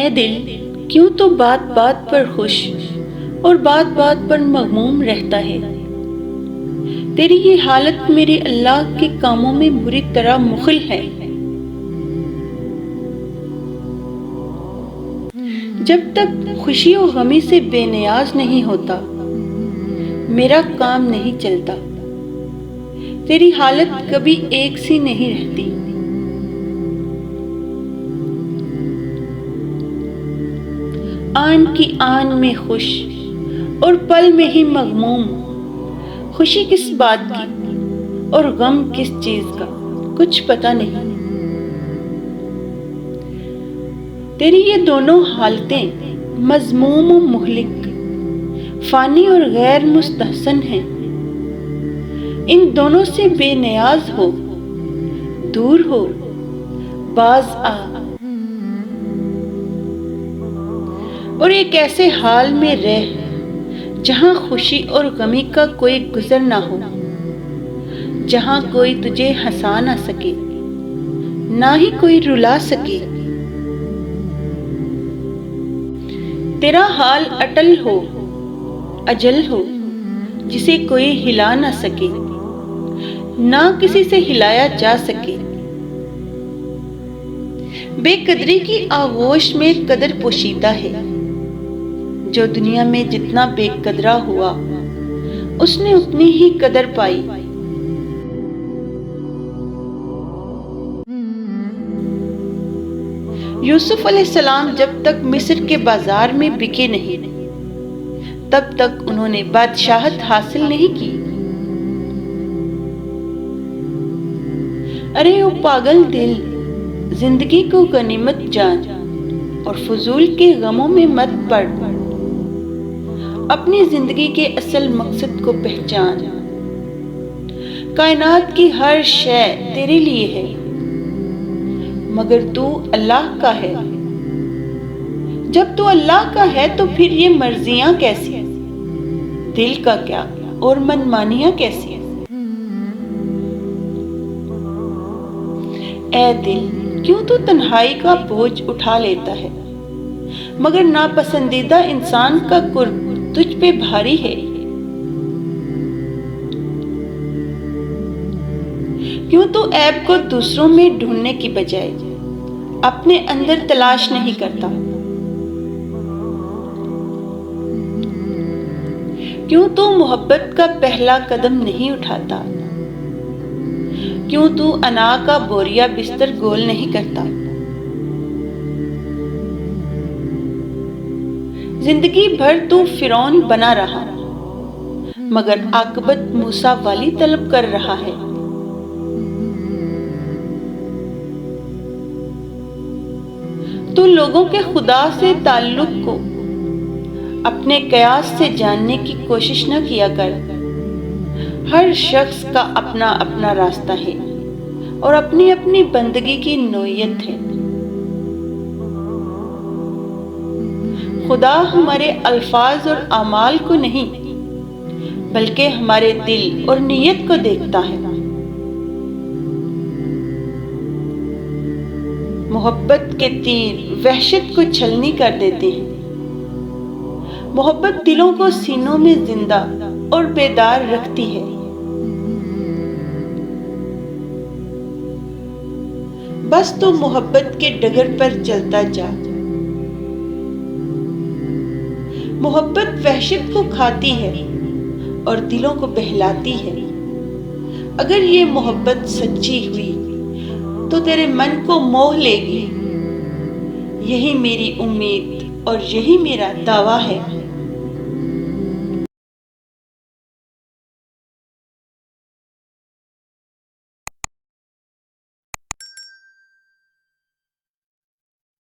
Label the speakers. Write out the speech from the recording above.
Speaker 1: اے دل، کیوں تو بات بات پر خوش اور بات بات پر مغموم رہتا ہے؟ تیری یہ حالت میرے اللہ کے کاموں میں بری طرح مخل ہے۔ جب تک خوشی و غمی سے بے نیاز نہیں ہوتا، میرا کام نہیں چلتا۔ تیری حالت کبھی ایک سی نہیں رہتی۔ آن کی آن میں خوش اور پل میں ہی مغموم، خوشی کس بات کی اور غم کس چیز کا کچھ پتہ نہیں۔ تیری یہ دونوں حالتیں مذموم و مہلک، فانی اور غیر مستحسن ہیں۔ ان دونوں سے بے نیاز ہو، دور ہو، باز آ، اور ایک ایسے حال میں رہ جہاں خوشی اور غمی کا کوئی گزر نہ ہو، جہاں کوئی تجھے ہنسا نہ سکے، نہ ہی کوئی رلا سکے۔ تیرا حال اٹل ہو، اجل ہو، جسے کوئی ہلا نہ سکے، نہ کسی سے ہلایا جا سکے۔ بے قدری کی آغوش میں قدر پوشیدہ ہے۔ جو دنیا میں جتنا بے قدرہ ہوا، اس نے اتنی ہی قدر پائی۔ یوسف علیہ السلام جب تک مصر کے بازار میں بکے نہیں، تب تک انہوں نے بادشاہت حاصل نہیں کی۔ ارے او پاگل دل، زندگی کو غنیمت جان اور فضول کے غموں میں مت پڑ۔ اپنی زندگی کے اصل مقصد کو پہچان۔ کائنات کی ہر شے تیرے لیے ہے، مگر تو اللہ کا ہے۔ جب تو اللہ کا ہے تو پھر یہ مرضیاں کیسی، دل کا کیا اور منمانیاں کیسی؟ اے دل، کیوں تو تنہائی کا بوجھ اٹھا لیتا ہے، مگر ناپسندیدہ انسان کا قرب تجھ پہ بھاری ہے؟ کیوں تو عیب کو دوسروں میں ڈھونڈنے کی بجائے اپنے اندر تلاش نہیں کرتا؟ کیوں تو محبت کا پہلا قدم نہیں اٹھاتا؟ کیوں تو انا کا بوریا بستر گول نہیں کرتا؟ زندگی بھر تو فرعون بنا رہا، مگر عاقبت موسیٰ والی طلب کر رہا ہے۔ تو لوگوں کے خدا سے تعلق کو اپنے قیاس سے جاننے کی کوشش نہ کیا کر۔ ہر شخص کا اپنا اپنا راستہ ہے اور اپنی اپنی بندگی کی نوعیت ہے۔ خدا ہمارے الفاظ اور اعمال کو نہیں، بلکہ ہمارے دل اور نیت کو دیکھتا ہے۔ محبت کے تیر وحشت کو چھلنی کر دیتے ہیں۔ محبت دلوں کو سینوں میں زندہ اور بیدار رکھتی ہے۔ بس تو محبت کے ڈگر پر چلتا جا۔ محبت وحشت کو کھاتی ہے اور دلوں کو بہلاتی ہے۔ اگر یہ محبت سچی ہوئی تو تیرے من کو موہ لے گی۔ یہی میری امید اور یہی میرا دعویٰ ہے۔